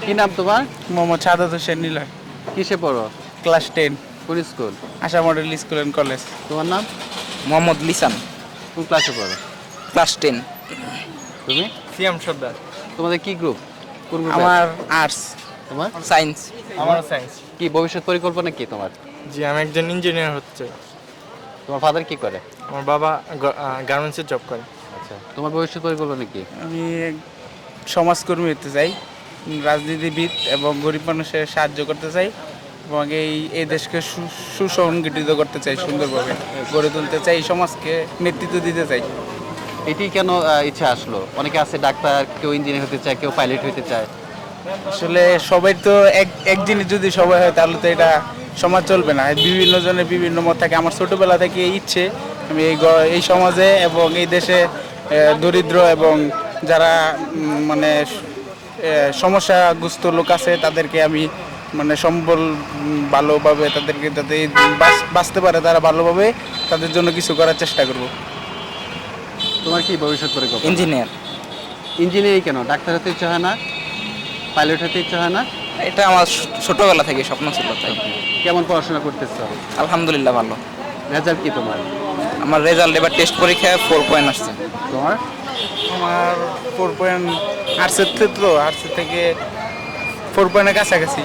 কি নাম তোমার? মোহাম্মদ সাদাত হোসেন নিলয়। কিসে পড়ো? ক্লাস 10, কোন school? Asha model school and college. তোমার নাম? মোহাম্মদ লিসান, কোন ক্লাসে পড়ো? ক্লাস 10। তুমি? সিএম সর্দার। তোমাদের কি গ্রুপ? কোন গ্রুপ? আমার আর্টস। তোমার সায়েন্স। আমারও সায়েন্স। কি ভবিষ্যৎ পরিকল্পনা কি তোমার? জি, আমি একজন ইঞ্জিনিয়ার হচ্ছে। তোমার ফাদার কি করে? আমার বাবা গার্মেন্টসে জব করে। আচ্ছা, তোমার ভবিষ্যৎ পরিকল্পনা কি? আমি সমাজকর্মী হতে চাই, রাজনীতিবিদ এবং গরিব মানুষের সাহায্য করতে চাই এবং এই দেশকে সুসংগঠিত করতে চাই, সুন্দরভাবে গড়ে তুলতে চাই, এই সমাজকে নেতৃত্ব দিতে চাই। এটি কেন ইচ্ছা আসলো? অনেকে আছে ডাক্তার, কেউ ইঞ্জিনিয়ার হতে চায়, কেউ পাইলট হতে চায়। আসলে সবাই তো এক জিনিস যদি সবাই হয় তাহলে তো এটা সমাজ চলবে না। বিভিন্ন জনের বিভিন্ন মত থাকে। আমার ছোটবেলা থেকে ইচ্ছে আমি এই সমাজে এবং এই দেশে দরিদ্র এবং যারা মানে সমস্যাগ্রস্ত লোক আছে তাদেরকে আমি মানে সম্বল ভালোভাবে তাদেরকে যাতে বাঁচতে পারে তারা ভালোভাবে, তাদের জন্য কিছু করার চেষ্টা করব। তোমার কি ভবিষ্যৎ পরিকল্পনা? ইঞ্জিনিয়ার। ইঞ্জিনিয়ারিং কেন? ডাক্তার হতে ইচ্ছা হয় না? পাইলট হতে ইচ্ছা হয় না? এটা আমার ছোটবেলা থেকে স্বপ্ন ছিল, তাই। কেমন পড়াশোনা করতেছো? আলহামদুলিল্লাহ ভালো। রেজাল্ট কি তোমার? আমার রেজাল্ট এবার টেস্ট পরীক্ষায় 4 পয়েন্ট আসছে। তোমার? আমার 4 পয়েন্ট, আর্টসের ক্ষেত্র আর্টসের থেকে 4 পয়েন্টের কাছাকাছি,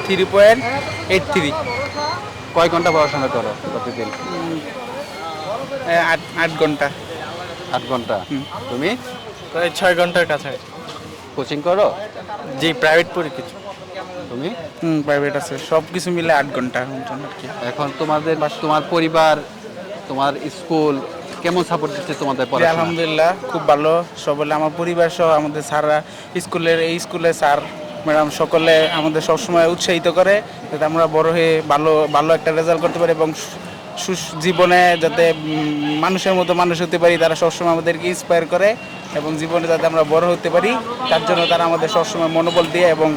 3.83। কয় ঘন্টা পড়াশোনা করো প্রতিদিন? 8 ঘন্টা। 8 ঘন্টা। তুমি প্রায় 6 ঘন্টার কাছাকাছি। কোচিং করো? জি, প্রাইভেট পড়ি কিছু। তুমি? প্রাইভেট আছে, সব কিছু মিলে 8 ঘন্টা আর কি। এখন তোমার পরিবার, তোমার স্কুল কেমন সাপোর্ট দিচ্ছে তোমাদের জি, পড়াশোনা? আলহামদুলিল্লাহ খুব ভালো। সকলে আমার পরিবার সহ আমাদের স্যাররা, স্কুলের স্যার ম্যাডাম সকলে আমাদের সবসময় উৎসাহিত করে যাতে আমরা বড় হয়ে ভালো ভালো একটা রেজাল্ট করতে পারি এবং জীবনে যাতে মানুষের মতো মানুষ হতে পারি। তারা সবসময় আমাদেরকে ইন্সপায়ার করে এবং জীবনে যাতে আমরা বড় হতে পারি তার জন্য তারা আমাদের সবসময় মনোবল দিয়ে এবং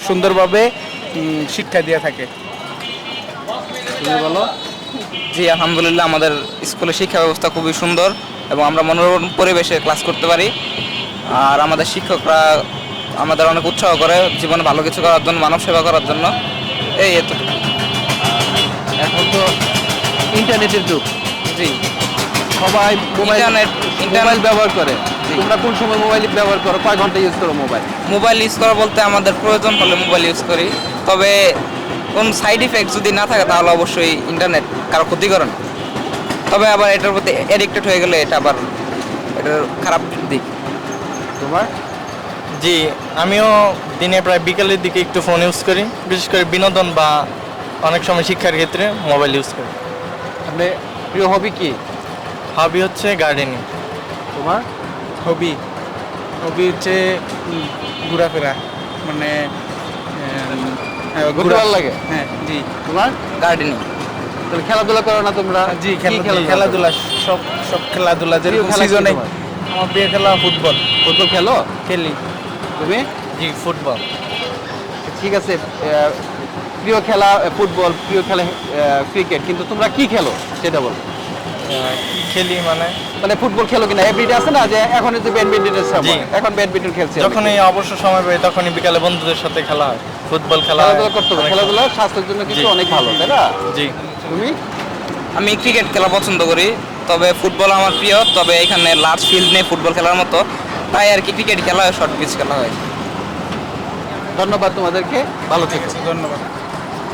সুন্দরভাবে শিক্ষা দিয়ে থাকে। তুমি বলো। জি, আলহামদুলিল্লাহ আমাদের স্কুলের শিক্ষা ব্যবস্থা খুবই সুন্দর এবং আমরা মনোরম পরিবেশে ক্লাস করতে পারি। আর আমাদের শিক্ষকরা আমাদের অনেক উৎসাহ করে জীবনে ভালো কিছু করার জন্য, মানব সেবা করার জন্য। এতটুকু। এখন তো ইন্টারনেটের যুগ, জি, সবাই ইন্টারনেট মোবাইল ব্যবহার করে। জি। তোমরা কোন সময় মোবাইল ব্যবহার করো? কয় ঘন্টা ইউজ করো মোবাইল? মোবাইল ইউজ করা বলতে আমাদের প্রয়োজন হলে মোবাইল ইউজ করি, তবে কোন সাইড ইফেক্ট যদি না থাকে তাহলে অবশ্যই ইন্টারনেট কারো ক্ষতি করে না। তবে আবার এটার প্রতি অ্যাডিক্টেড হয়ে গেলে এটা আবার এটার খারাপ দিক। তোমার? জি, আমিও দিনে প্রায় বিকেলের দিকে একটু ফোন ইউজ করি, বিশেষ করে বিনোদন বা অনেক সময় শিক্ষার ক্ষেত্রে মোবাইল ইউজ করি। আপনি প্রিয় হবি কি? হবি হচ্ছে গার্ডেনিং। তোমার? হবি হচ্ছে ঘোরাফেরা, মানে ঘুরতে ভালো লাগে? হ্যাঁ জি। তোমার? গার্ডেনিং। তাহলে খেলাধুলা করো না তোমরা? জি, কি খেলাধুলা সব খেলাধুলা যেরকম খেলা কি সিজনে। তোমার? আমার প্রিয় খেলা ফুটবল। ফুটবল খেলো? খেলি। তুমি? জি, ফুটবল। ঠিক আছে, প্রিয় খেলা ফুটবল, প্রিয় খেলা ক্রিকেট, কিন্তু তোমরা কি খেলো সেটা বলো। কি খেলি মানে মানে ফুটবল খেলো কিনা? এভরিডে আছে না যে এখন যে ব্যাডমিন্টনের সময়, জি। এখন ব্যাডমিন্টন খেলছে। যখনই অবসর সময় পাই তখনই বিকালে বন্ধুদের সাথে খেলা হয়, ফুটবল খেলা হয়। খেলাধুলা করতে হবে, খেলাধুলা স্বাস্থ্যের জন্য কিন্তু জি। অনেক ভালো, তাই না? জি। তুমি? আমি ক্রিকেট খেলা পছন্দ করি, তবে ফুটবল আমার প্রিয়। তবে এখানে লার্জ ফিল্ড নেই ফুটবল খেলার মতো, তাই আর কি ক্রিকেট খেলা হয়, শর্ট পিচ খেলা হয়। ধন্যবাদ তোমাদেরকে, ভালো থেকো। ধন্যবাদ।